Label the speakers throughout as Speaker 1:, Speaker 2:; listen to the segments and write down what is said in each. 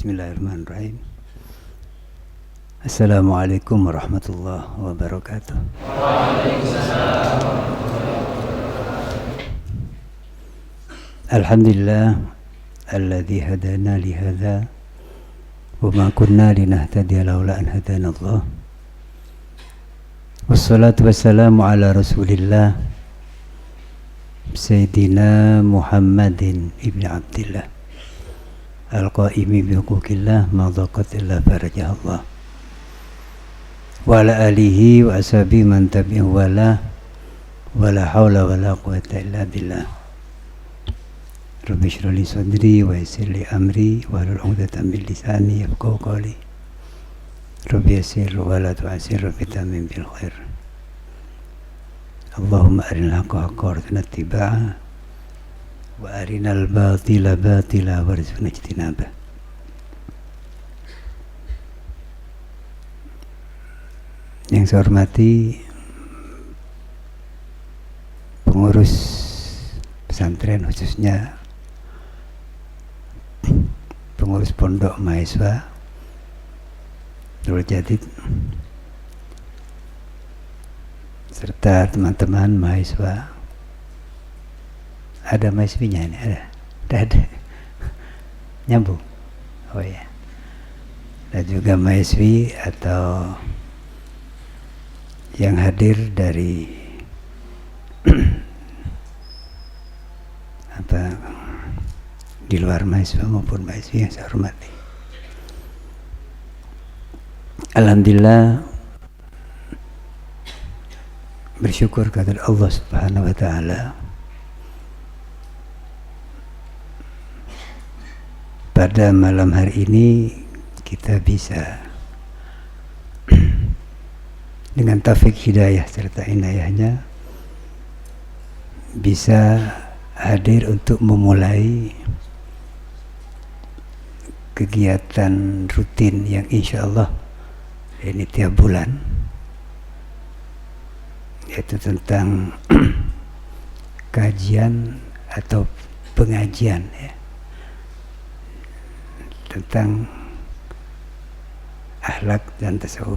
Speaker 1: Bismillahirrahmanirrahim. Assalamualaikum warahmatullahi wabarakatuh. Alhamdulillah alladzi hadana li hadza wa ma kunna linahtadiya laula an hadana Allah. Wassalatu wassalamu ala Rasulillah Sayyidina Muhammadin ibni Abdillah al-qaimi bi huquqillah ma dhaqat illa farajah Allah wa ala alihi wa ashabi man tabi'ahu wala hawla wala quwwata illa billah. Rabbi shrah li sadri wa yassir li amri wa hlul 'uqdatam min lisani yafqahu qawli. Rabbi yassir wa la tu'assir rabbi tamim bil khair. Allahumma arinal haqqa haqqan warzuqna ittiba'ah wa arinal batila batila warzuqna ijtinabah. Yang saya hormati pengurus pesantren, khususnya pengurus pondok mahasiswa Nurul Jadid, serta teman-teman mahasiswa. Ada mahasiswinya ini? Ada nyambung. Oh ya, dan juga mahasiswi atau yang hadir dari di luar mahasiswa maupun mahasiswi yang saya hormati. Alhamdulillah, bersyukur kepada Allah Subhanahu wa ta'ala pada malam hari ini kita bisa dengan taufik hidayah serta inayahnya bisa hadir untuk memulai kegiatan rutin yang insya Allah ini tiap bulan, yaitu tentang kajian atau pengajian ya, tentang akhlak dan tasawuf.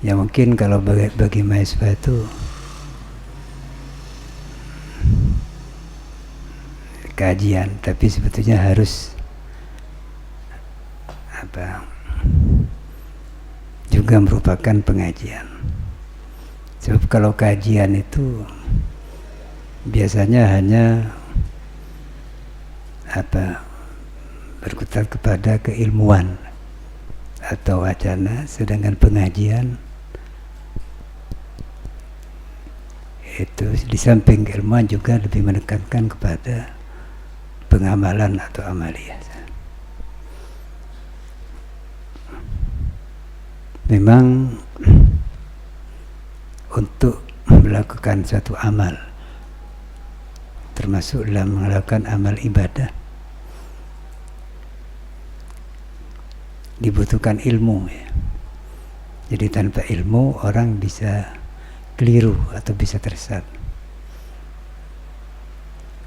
Speaker 1: Ya mungkin kalau bagi mahasiswa itu kajian, tapi sebetulnya harus juga merupakan pengajian. Sebab kalau kajian itu biasanya hanya berkutat kepada keilmuan atau wacana, sedangkan pengajian itu di samping keilmuan juga lebih menekankan kepada pengamalan atau amaliyah. Memang untuk melakukan suatu amal, termasuk dalam melakukan amal ibadah, dibutuhkan ilmu ya. Jadi tanpa ilmu orang bisa keliru atau bisa tersesat.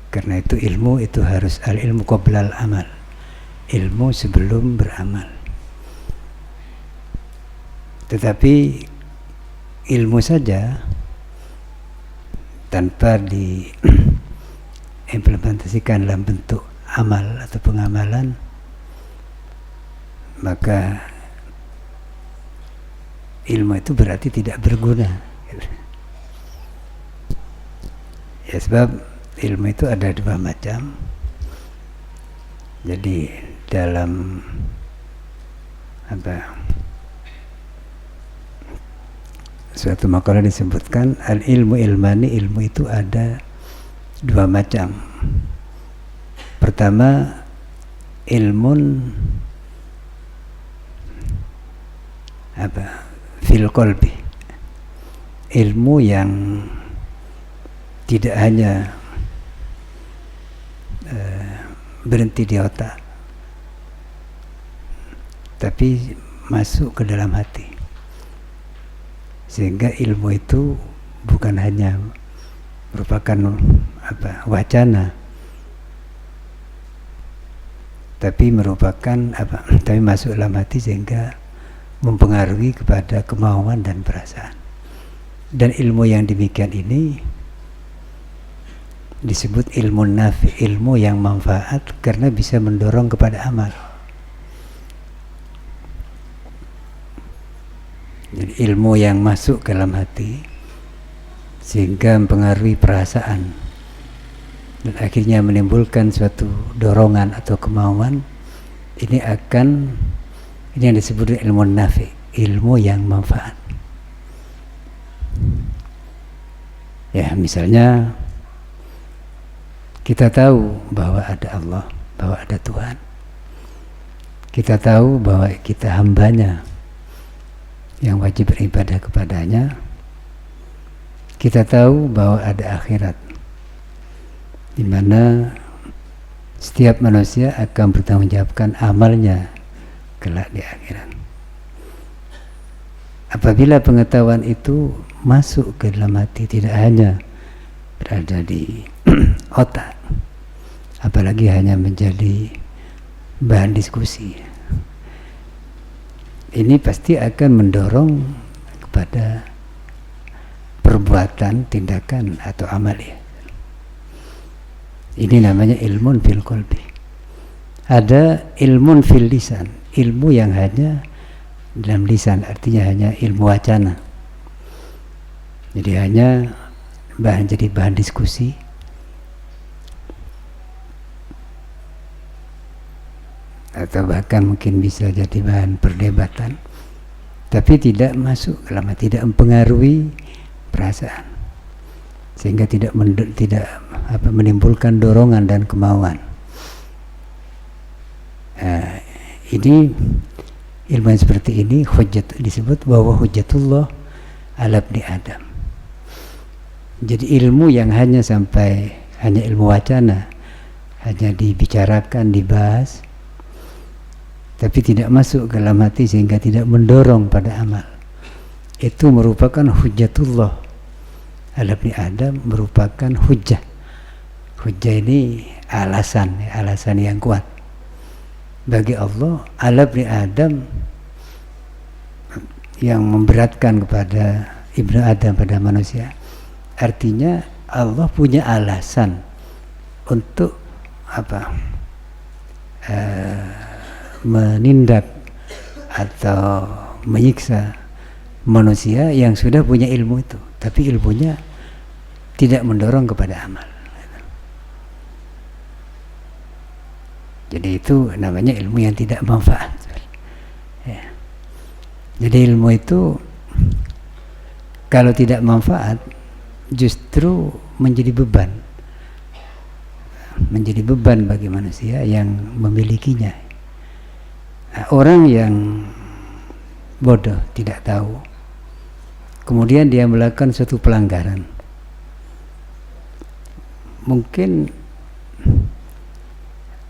Speaker 1: Karena itu ilmu itu harus al-ilmu qoblal amal, ilmu sebelum beramal. Tetapi ilmu saja tanpa diimplementasikan dalam bentuk amal atau pengamalan, maka ilmu itu berarti tidak berguna. Ya, sebab ilmu itu ada dua macam. Jadi dalam suatu makalah disebutkan al-ilmu ilmani, ilmu itu ada dua macam. Pertama, ilmun fil qalbi, ilmu yang tidak hanya berhenti di otak, tapi masuk ke dalam hati, sehingga ilmu itu bukan hanya merupakan wacana, tapi merupakan tapi masuk dalam hati sehingga mempengaruhi kepada kemauan dan perasaan. Dan ilmu yang demikian ini disebut ilmu nafi, ilmu yang manfaat karena bisa mendorong kepada amal. Jadi ilmu yang masuk ke dalam hati sehingga mempengaruhi perasaan dan akhirnya menimbulkan suatu dorongan atau kemauan, ini yang disebut ilmu nafi, ilmu yang manfaat. Ya, misalnya kita tahu bahwa ada Allah, bahwa ada Tuhan. Kita tahu bahwa kita hambanya yang wajib beribadah kepadanya. Kita tahu bahwa ada akhirat, di mana setiap manusia akan bertanggungjawabkan amalnya kelak di akhirat. Apabila pengetahuan itu masuk ke dalam hati, tidak hanya berada di otak, apalagi hanya menjadi bahan diskusi, ini pasti akan mendorong kepada perbuatan, tindakan atau amalia. Ini namanya ilmun fil qalbi. Ada ilmun fil lisan, ilmu yang hanya dalam lisan, artinya hanya ilmu wacana. Jadi hanya jadi bahan diskusi, atau bahkan mungkin bisa jadi bahan perdebatan, tapi tidak masuk dalam, tidak mempengaruhi perasaan, sehingga tidak menimbulkan dorongan dan kemauan. Ini ilmu yang seperti ini disebut bahwa hujjatullah ala ibni Adam. Jadi ilmu yang hanya ilmu wacana, hanya dibicarakan, dibahas, tapi tidak masuk ke dalam hati sehingga tidak mendorong pada amal, itu merupakan hujjatullah ala ibni Adam, merupakan hujjah. Hujjah ini alasan yang kuat bagi Allah ala ibni Adam, yang memberatkan kepada ibnu Adam, pada manusia. Artinya Allah punya alasan untuk menindak atau menyiksa manusia yang sudah punya ilmu itu, tapi ilmunya tidak mendorong kepada amal. Jadi itu namanya ilmu yang tidak manfaat. Ya. Jadi ilmu itu kalau tidak manfaat justru menjadi beban bagi manusia yang memilikinya. Nah, orang yang bodoh, tidak tahu, kemudian dia melakukan suatu pelanggaran, mungkin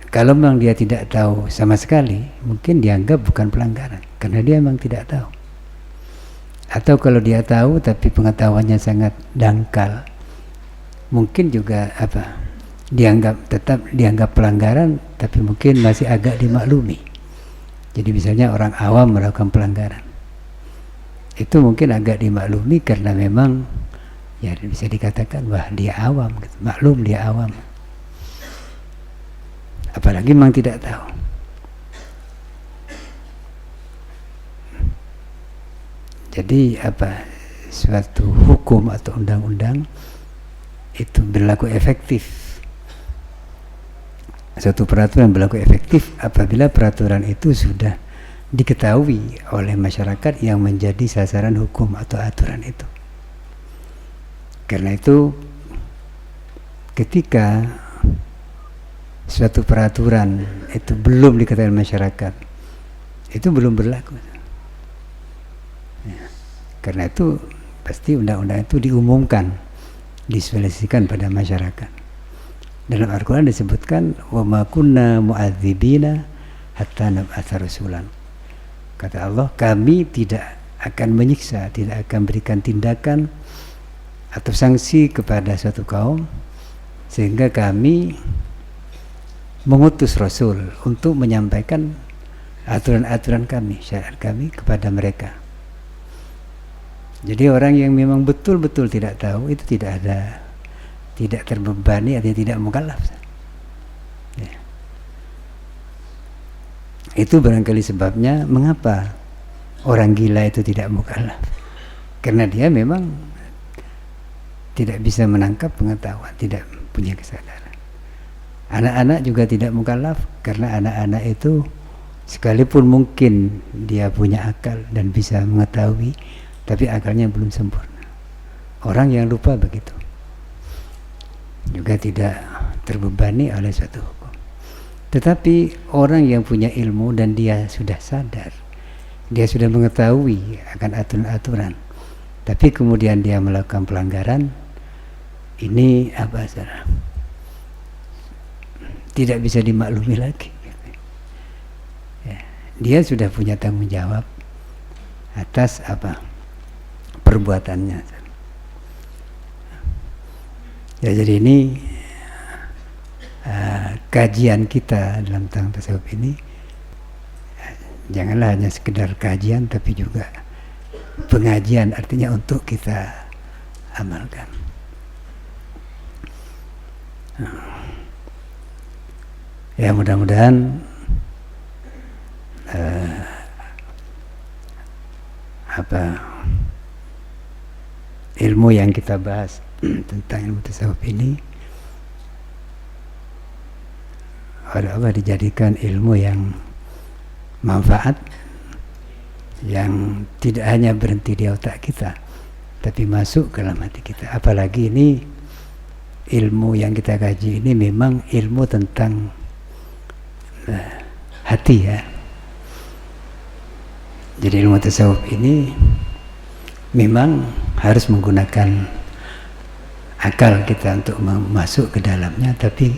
Speaker 1: kalau memang dia tidak tahu sama sekali, mungkin dianggap bukan pelanggaran karena dia memang tidak tahu. Atau kalau dia tahu tapi pengetahuannya sangat dangkal, mungkin juga tetap dianggap pelanggaran, tapi mungkin masih agak dimaklumi. Jadi misalnya orang awam melakukan pelanggaran, itu mungkin agak dimaklumi karena memang ya bisa dikatakan wah dia awam, gitu. Maklum dia awam. Apalagi memang tidak tahu. Jadi suatu hukum atau undang-undang itu berlaku efektif. Suatu peraturan berlaku efektif apabila peraturan itu sudah diketahui oleh masyarakat yang menjadi sasaran hukum atau aturan itu. Karena itu ketika suatu peraturan itu belum diketahui masyarakat, itu belum berlaku. Ya. Karena itu pasti undang-undang itu diumumkan, disosialisasikan pada masyarakat. Dalam Al-Quran disebutkan wa ma kunna mu'adzibina hatta nab'atsa rasulan. Kata Allah, kami tidak akan menyiksa, tidak akan berikan tindakan atau sanksi kepada suatu kaum sehingga kami mengutus Rasul untuk menyampaikan aturan-aturan kami, syariat kami kepada mereka. Jadi orang yang memang betul-betul tidak tahu itu tidak terbebani atau tidak mukallaf. Ya. Itu barangkali sebabnya mengapa orang gila itu tidak mukallaf. Karena dia memang tidak bisa menangkap pengetahuan, tidak punya kesadaran. Anak-anak juga tidak mukallaf karena anak-anak itu sekalipun mungkin dia punya akal dan bisa mengetahui, tapi akalnya belum sempurna. Orang yang lupa begitu juga tidak terbebani oleh suatu hukum. Tetapi orang yang punya ilmu dan dia sudah sadar, dia sudah mengetahui akan aturan-aturan, tapi kemudian dia melakukan pelanggaran, ini apa saudara? Tidak bisa dimaklumi lagi. Ya, dia sudah punya tanggung jawab atas apa perbuatannya. Ya, jadi ini kajian kita dalam tentang tasawuf ini janganlah hanya sekedar kajian, tapi juga pengajian, artinya untuk kita amalkan. Ya, mudah-mudahan ilmu yang kita bahas tentang ilmu tasawuf ini oleh Allah dijadikan ilmu yang manfaat, yang tidak hanya berhenti di otak kita, tapi masuk ke dalam hati kita. Apalagi ini ilmu yang kita kaji ini memang ilmu tentang hati, ya. Jadi ilmu tasawuf ini memang harus menggunakan akal kita untuk masuk ke dalamnya, tapi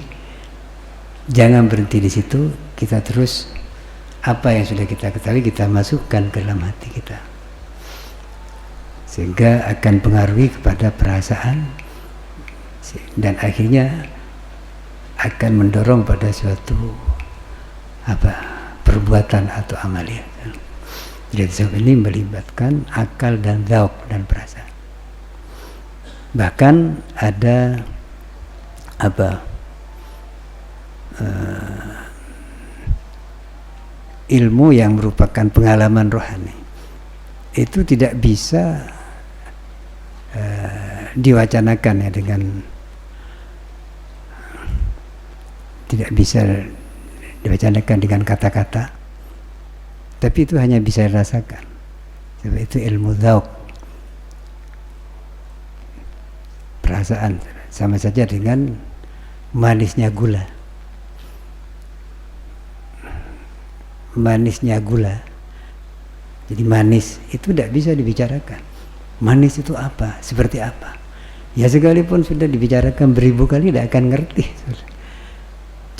Speaker 1: jangan berhenti di situ. Kita terus apa yang sudah kita ketahui kita masukkan ke dalam hati kita, sehingga akan pengaruhi kepada perasaan dan akhirnya akan mendorong pada suatu perbuatan atau amalia. Jadi tasawuf ini melibatkan akal dan dzauq dan perasaan. Bahkan ada ilmu yang merupakan pengalaman rohani itu tidak bisa diwacanakan, ya, tidak bisa diwacanakan dengan kata-kata, tapi itu hanya bisa dirasakan. Sebab itu ilmu dzauq, perasaan, sama saja dengan manisnya gula. Manisnya gula, jadi manis itu tidak bisa dibicarakan. Manis itu apa? Seperti apa? Ya, sekalipun sudah dibicarakan beribu kali tidak akan ngerti.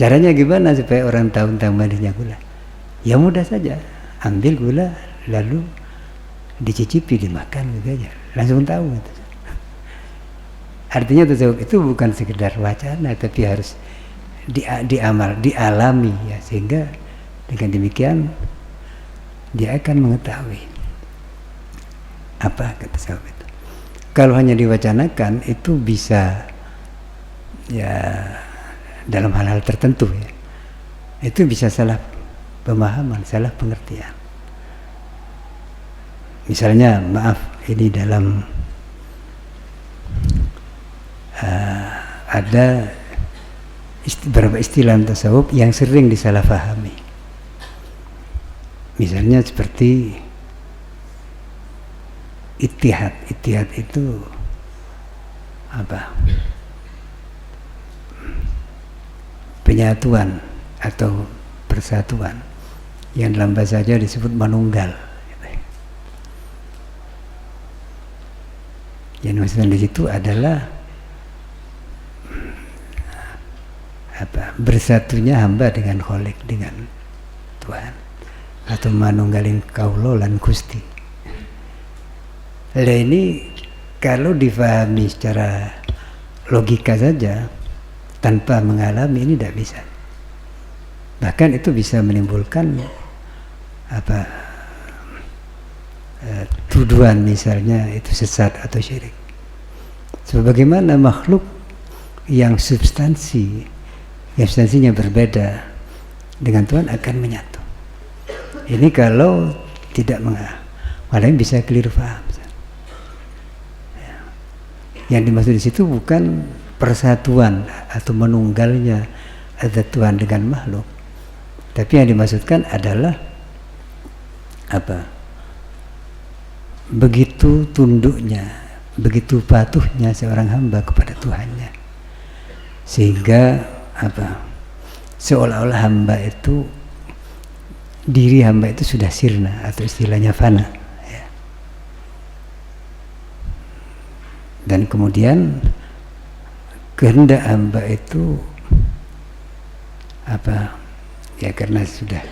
Speaker 1: Caranya gimana supaya orang tahu tentang manisnya gula? Ya mudah saja, ambil gula lalu dicicipi, dimakan gitu aja, langsung tahu gitu. Artinya tasawuf itu bukan sekedar wacana, tapi harus dialami, ya, sehingga dengan demikian dia akan mengetahui apa tasawuf itu. Kalau hanya diwacanakan itu bisa, ya, dalam hal-hal tertentu, ya, itu bisa salah pemahaman, salah pengertian. Misalnya, maaf, ini dalam ada beberapa istilah tasawuf yang sering disalahpahami. Misalnya seperti ittihad. Ittihad itu apa? Penyatuan atau persatuan, yang dalam bahasa Jawa disebut manunggal. Yang maksudnya di situ adalah bersatunya hamba dengan Khalik, dengan Tuhan, atau manunggalin kaulo lan Gusti. Nah, ini kalau difahami secara logika saja tanpa mengalami ini tidak bisa. Bahkan itu bisa menimbulkan tuduhan misalnya itu sesat atau syirik. Sebagaimana makhluk yang substansinya berbeda dengan Tuhan akan menyatu. Ini kalau tidak malah bisa keliru paham. Yang dimaksud di situ bukan persatuan atau menunggalnya ada Tuhan dengan makhluk, tapi yang dimaksudkan adalah begitu tunduknya, begitu patuhnya seorang hamba kepada Tuhannya, sehingga seolah-olah diri hamba itu sudah sirna atau istilahnya fana, ya. Dan kemudian kehendak hamba itu karena sudah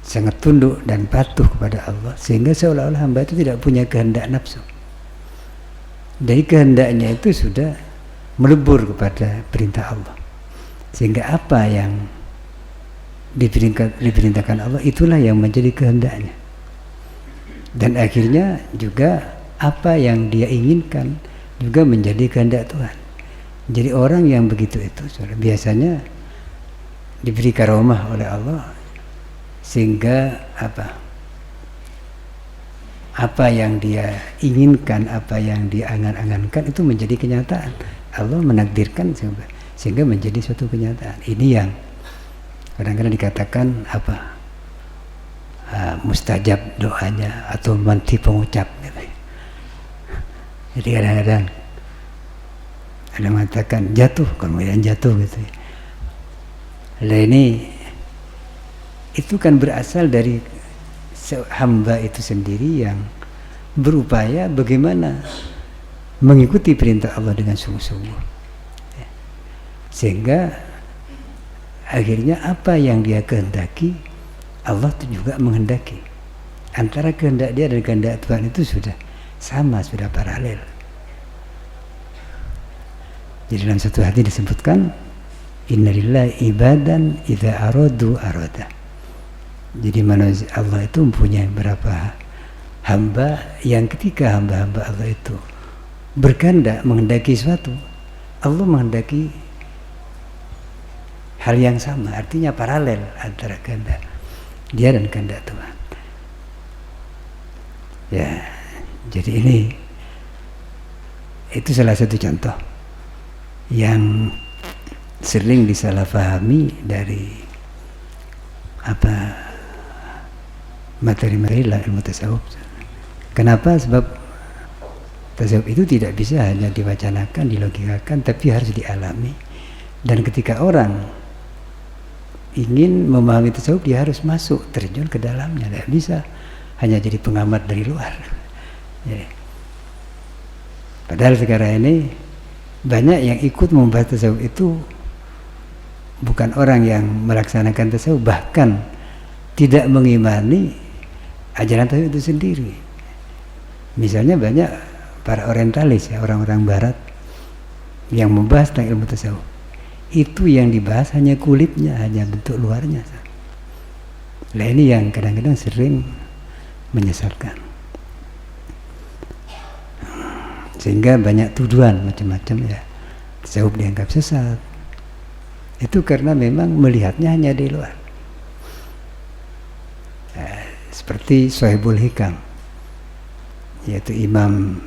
Speaker 1: sangat tunduk dan patuh kepada Allah, sehingga seolah-olah hamba itu tidak punya kehendak nafsu. Dari kehendaknya itu sudah melebur kepada perintah Allah, sehingga apa yang diperintahkan Allah itulah yang menjadi kehendaknya, dan akhirnya juga apa yang dia inginkan juga menjadi kehendak Tuhan. Jadi orang yang begitu itu biasanya diberi karomah oleh Allah, sehingga apa yang dia inginkan, apa yang dia angan-angankan itu menjadi kenyataan. Allah menakdirkan sehingga menjadi suatu kenyataan. Ini yang kadang-kadang dikatakan mustajab doanya atau manti pengucap gitu. Jadi kadang-kadang ada mengatakan jatuh, kemudian jatuh gitu. Nah ini itu kan berasal dari hamba itu sendiri yang berupaya bagaimana mengikuti perintah Allah dengan sungguh-sungguh, sehingga akhirnya apa yang dia kehendaki Allah juga menghendaki. Antara kehendak dia dan kehendak Tuhan itu sudah sama, sudah paralel. Jadi dalam satu hadis disebutkan innalillahi ibadan idza aradu arada. Jadi manusia Allah itu mempunyai beberapa hamba yang ketika hamba-hamba Allah itu berkehendak menghendaki sesuatu, Allah menghendaki hal yang sama, artinya paralel antara kehendak dia dan kehendak Tuhan. Ya, jadi itu salah satu contoh yang sering disalahpahami dari materi-materi ilmu tasawuf. Kenapa? Sebab tasawuf itu tidak bisa hanya diwacanakan, dilogikakan, tapi harus dialami. Dan ketika orang ingin memahami tasawuf, dia harus masuk, terjun ke dalamnya. Tidak bisa hanya jadi pengamat dari luar. Jadi, padahal sekarang ini banyak yang ikut membahas tasawuf itu bukan orang yang melaksanakan tasawuf, bahkan tidak mengimani ajaran tasawuf itu sendiri. Misalnya banyak para orientalis, ya, orang-orang barat yang membahas tentang ilmu tasawuf, itu yang dibahas hanya kulitnya, hanya bentuk luarnya. Nah ini yang kadang-kadang sering menyesatkan, sehingga banyak tuduhan macam-macam, ya, tasawuf dianggap sesat. Itu karena memang melihatnya hanya di luar. Seperti Shahibul Hikam, yaitu Imam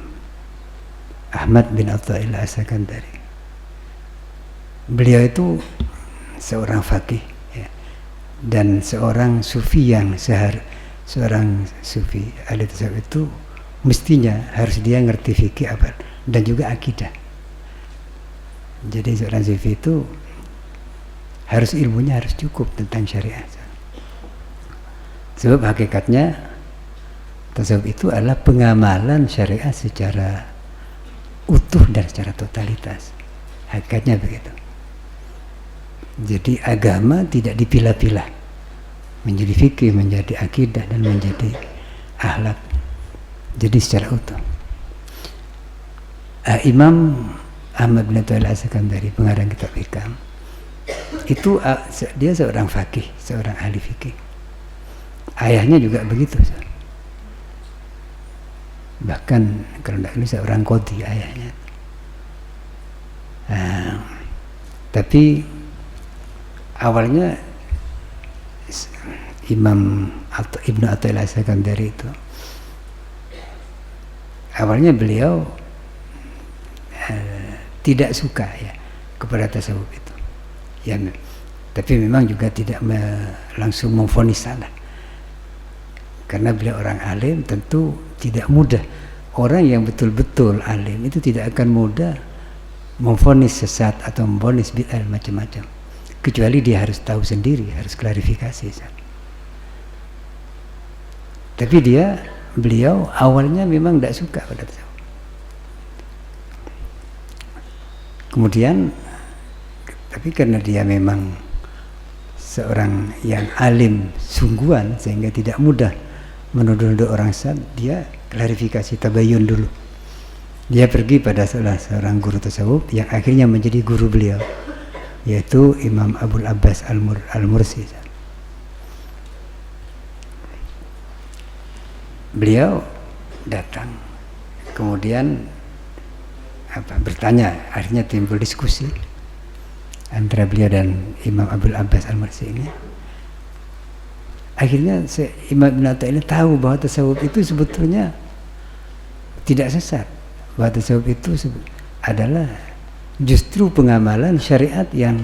Speaker 1: Ahmad bin Atha'illah As-Sakandari. Beliau itu seorang faqih, ya, dan seorang sufi yang seorang sufi ahli tasawuf itu mestinya harus dia ngerti fikih dan juga akidah. Jadi seorang sufi itu harus ilmunya harus cukup tentang syariat. Sebab hakikatnya tasawuf itu adalah pengamalan syariat secara utuh dan secara totalitas. Hakikatnya begitu. Jadi agama tidak dipilah-pilah menjadi fikih, menjadi akidah, dan menjadi akhlak. Jadi secara utuh. Imam Ahmad bin Atha'illah As-Sakandari, pengarang kitab Hikam, itu dia seorang faqih, seorang ahli fikih. Ayahnya juga begitu. Bahkan kalau tidak ini seorang qadhi ayahnya. Tapi awalnya Imam Ibnu Athaillah As-Sakandari itu awalnya beliau tidak suka ya kepada tasawuf itu ya, tapi memang juga tidak langsung memvonis salah, karena beliau orang alim. Tentu tidak mudah, orang yang betul-betul alim itu tidak akan mudah memvonis sesat atau memvonis bid'ah macam-macam, kecuali dia harus tahu sendiri, harus klarifikasi. Tapi beliau awalnya memang tidak suka pada tasawuf. Kemudian, tapi karena dia memang seorang yang alim sungguhan, sehingga tidak mudah menuduh-nuduh orang sesat, dia klarifikasi, tabayun dulu. Dia pergi pada salah seorang guru tasawuf yang akhirnya menjadi guru beliau, yaitu Imam Abul Abbas Al-Mursi. Beliau datang, kemudian bertanya, akhirnya timbul diskusi antara beliau dan Imam Abul Abbas Al-Mursi ini. Akhirnya Imam Ibn Athaillah tahu bahwa tasawuf itu sebetulnya tidak sesat, bahwa tasawuf itu adalah justru pengamalan syariat yang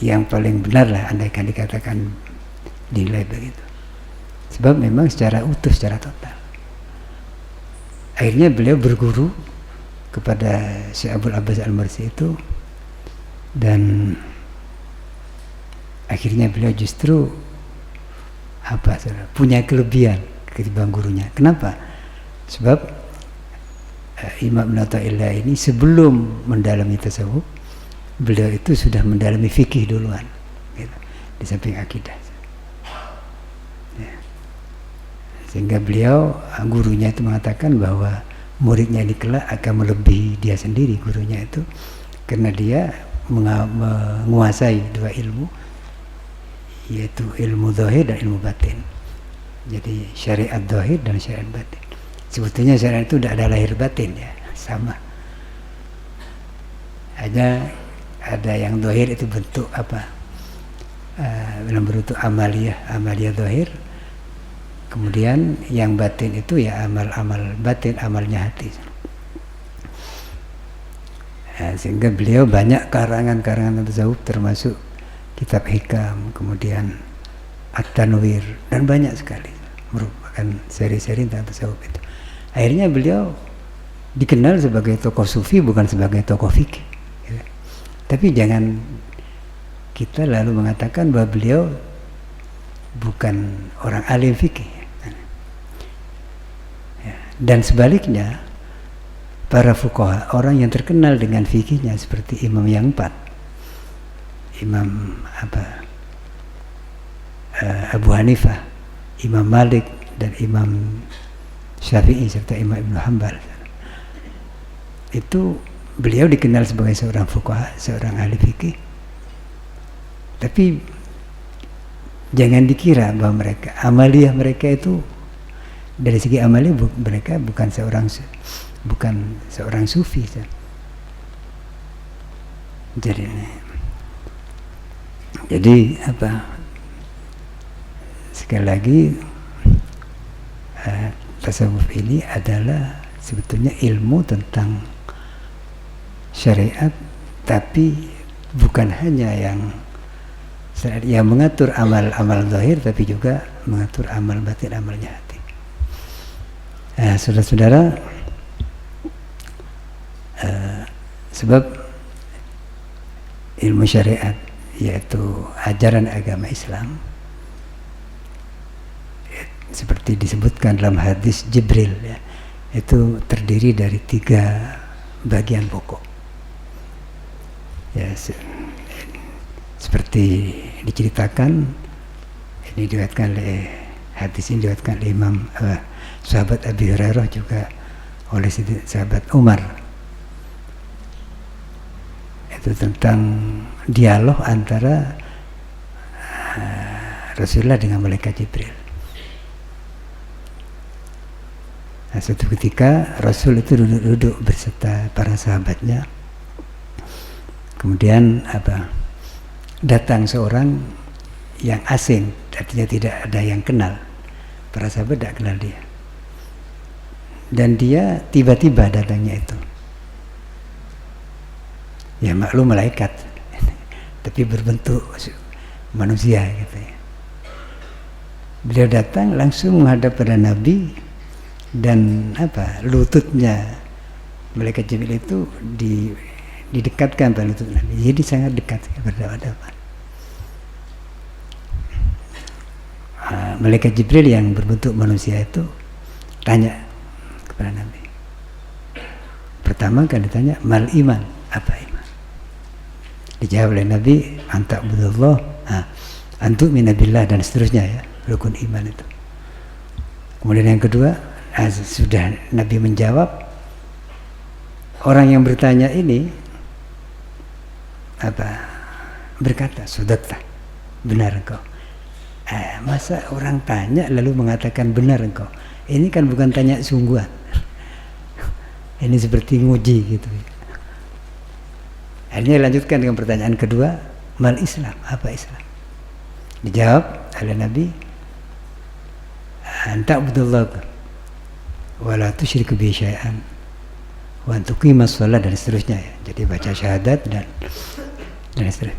Speaker 1: yang paling benar lah, andaikan dikatakan nilai begitu. Sebab memang secara utuh, secara total. Akhirnya beliau berguru kepada Syekh Abul Abbas Al-Mursi itu, dan akhirnya beliau justru punya kelebihan ketimbang gurunya. Kenapa? Sebab Imam Ibn Athaillah ini sebelum mendalami tasawuf, beliau itu sudah mendalami fikih duluan, gitu, di samping akidah. Sehingga beliau, gurunya itu mengatakan bahwa muridnya ini kelak akan melebihi dia sendiri, gurunya itu, karena dia menguasai dua ilmu, yaitu ilmu zahir dan ilmu batin. Jadi syariat zahir dan syariat batin. Sebetulnya syariat itu tidak ada lahir batin ya, sama. Hanya ada yang zahir itu bentuk dalam bentuk amaliyah zahir. Kemudian yang batin itu ya amal batin, amalnya hati. Sehingga beliau banyak karangan tasawuf, termasuk kitab Hikam, kemudian At-Tanwir, dan banyak sekali merupakan seri-seri tentang tasawuf itu. Akhirnya beliau dikenal sebagai tokoh sufi, bukan sebagai tokoh fikih. Tapi jangan kita lalu mengatakan bahwa beliau bukan orang alim fikih. Dan sebaliknya, para fuqaha, orang yang terkenal dengan fikihnya seperti Imam yang empat, Imam Abu Hanifah, Imam Malik, dan Imam Syafi'i serta Imam Ibn Hanbal, itu beliau dikenal sebagai seorang fuqaha, seorang ahli fikih. Tapi jangan dikira bahwa amaliyah mereka itu, dari segi amaliyah mereka bukan seorang sufi. Jadi sekali lagi, tasawuf ini adalah sebetulnya ilmu tentang syariat, tapi bukan hanya yang mengatur amal zahir, tapi juga mengatur amal batin, amalnya hati. Saudara-saudara, sebab ilmu syariat, yaitu ajaran agama Islam, seperti disebutkan dalam hadis Jibril ya, itu terdiri dari 3 bagian pokok ya, seperti diceritakan, ini diriwayatkan oleh hadis ini diriwayatkan oleh Imam sahabat Abi Hurairah, juga oleh sahabat Umar. Itu tentang dialog antara Rasulullah dengan malaikat Jibril. Nah, suatu ketika Rasul itu duduk berserta para sahabatnya. Kemudian datang seorang yang asing, artinya tidak ada yang kenal. Para sahabat tidak kenal dia. Dan dia tiba-tiba datangnya itu. Ya maklum malaikat, tapi berbentuk manusia gitu ya. Beliau datang langsung menghadap pada Nabi, dan lututnya malaikat Jibril itu didekatkan pada lutut Nabi, jadi sangat dekat berhadapan. Malaikat Jibril yang berbentuk manusia itu tanya kepada Nabi. Pertama kan ditanya, mal iman, apa iman? Dijawab oleh Nabi, anta budullah, antu minabillah, dan seterusnya ya, rukun iman itu. Kemudian yang kedua, sudah Nabi menjawab, orang yang bertanya ini berkata, sudakta, benar engkau. Masa orang tanya lalu mengatakan benar engkau? Ini kan bukan tanya sungguhan. Ini seperti nguji gitu. Akhirnya lanjutkan dengan pertanyaan kedua, mal Islam, apa Islam? Dijawab oleh Nabi, anta abdullah wa la tusyrik bihi syai'an wa tuqimas shalah, dan seterusnya ya. Jadi baca syahadat dan seterusnya.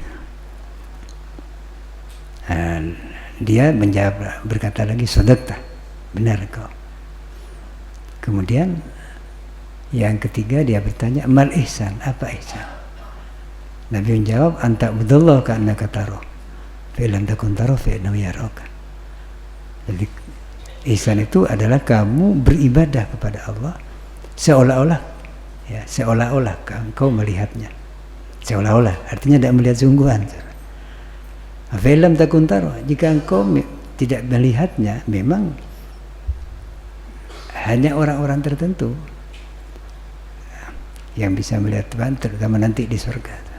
Speaker 1: Dia menjawab, berkata lagi, sadaqta, benar kau. Kemudian yang ketiga dia bertanya, mal ihsan, apa ihsan? Nabi menjawab, anta abdullah ka'annaka tarahu fa illam takun tarahu fa innahu yaraka. Jadi ihsan itu adalah kamu beribadah kepada Allah seolah-olah engkau melihatnya. Seolah-olah artinya tidak melihat sungguhan. Fa illam takun tarahu, jika engkau tidak melihatnya, memang hanya orang-orang tertentu yang bisa melihat Tuhan, terutama nanti di surga.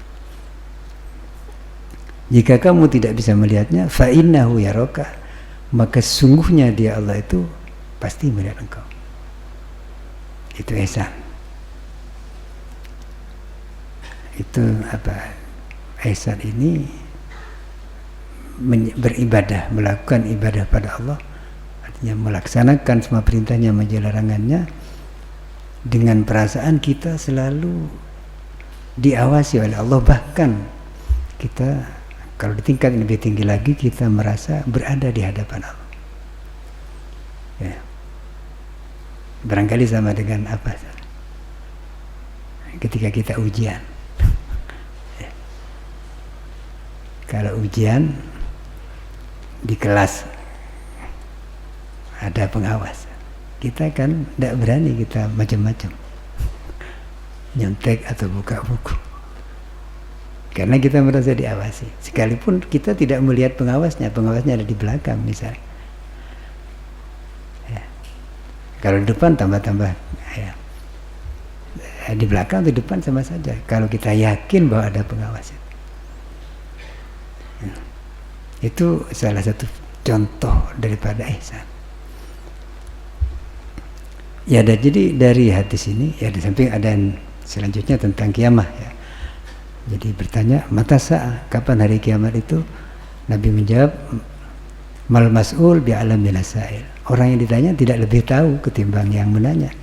Speaker 1: Jika kamu tidak bisa melihatnya, fa innahu yaraka, maka sungguhnya dia Allah itu pasti melihat engkau. Itu ihsan. Itu ihsan ini beribadah, melakukan ibadah pada Allah, artinya melaksanakan semua perintahnya, menjauhi larangannya, dengan perasaan kita selalu diawasi oleh Allah. Bahkan kita kalau di tingkat yang lebih tinggi lagi, kita merasa berada di hadapan Allah. Ya. Barangkali sama dengan ketika kita ujian. Ya. Kalau ujian di kelas ada pengawas, kita kan tidak berani kita macam-macam nyontek atau buka buku, karena kita merasa diawasi. Sekalipun kita tidak melihat pengawasnya ada di belakang misalnya. Ya. Kalau di depan tambah-tambah, ya. Di belakang atau di depan sama saja, kalau kita yakin bahwa ada pengawas. Ya. Itu salah satu contoh daripada ihsan. Ya, jadi dari hadis ini, ya di samping ada yang selanjutnya tentang kiamat ya. Jadi bertanya, mata sa'ah, kapan hari kiamat itu? Nabi menjawab, mal mas'ul bi'alam minasail. Orang yang ditanya tidak lebih tahu ketimbang yang menanya.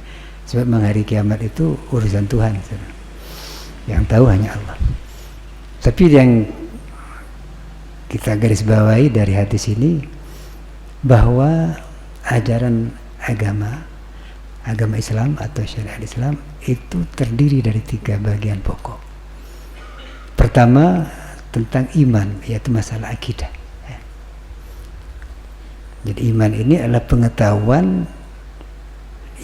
Speaker 1: Sebab hari kiamat itu urusan Tuhan. Yang tahu hanya Allah. Tapi yang kita garis bawahi dari hadis ini, bahwa ajaran agama Islam atau syariat Islam itu terdiri dari 3 bagian pokok. Pertama tentang iman, yaitu masalah akidah. Jadi iman ini adalah pengetahuan